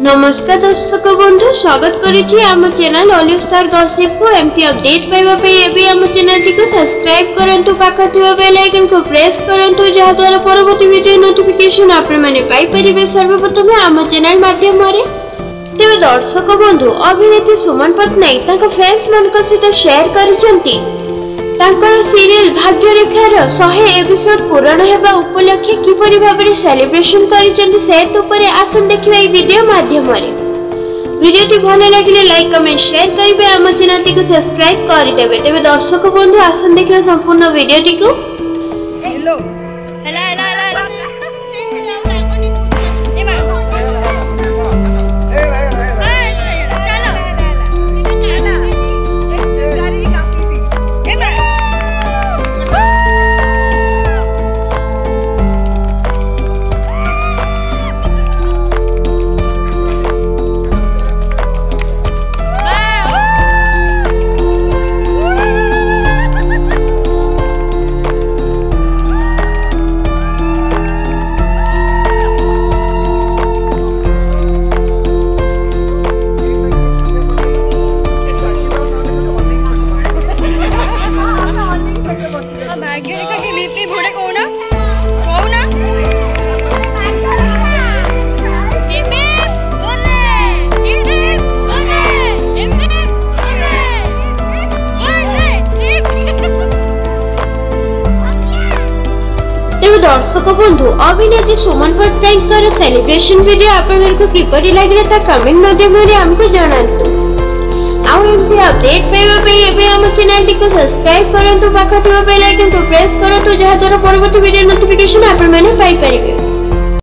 नमस्कार दर्शक बंधु स्वागत करिछि आम चैनल ऑल स्टार गॉसिप को एमपी अपडेट पाइबा पे एबी आम चैनल को सब्सक्राइब करंतु पाखा थिबा बेल आइकन को प्रेस करंतु जहा द्वारा परवर्ती वीडियो नोटिफिकेशन आपण माने पाई परिबे सर्वप्रथम आम चैनल माध्यम रे। तेबे दर्शक बंधु अभिनेत्री सुमन पटनायक तांको फ्रेंड्स मान को सहित शेयर करिसंती तांकर सीरियल भाग्यरेखार 100 एपिसोड पूर्ण हेबा उपलक्षे किपरि भाबरे सेलिब्रेशन करिसंती से ऊपर आसन देखिबा ए वीडियो माध्यम रे। वीडियोटी भले लागिले लाइक कमेंट शेयर करिबे आम चैनल को सब्सक्राइब करि देबे। तेबे दर्शक बंधु आसन देखिबा संपूर्ण वीडियोटी को। हेलो हेला हेला हेला दर्शक बंधु अभिनेत्री सुमन पटनायक सेलिब्रेशन वीडियो आपको किपरि लागिला ता कमेंट माध्यम रे हमको जणांतु। आउ एमपी अपडेट पाइबा पे एबे हम चैनल को सब्सक्राइब करंतु पाखा थिबा बेल आइकन को प्रेस करंतु जहा द्वारा परवर्ती वीडियो नोटिफिकेशन आपण माने पाई परिबे।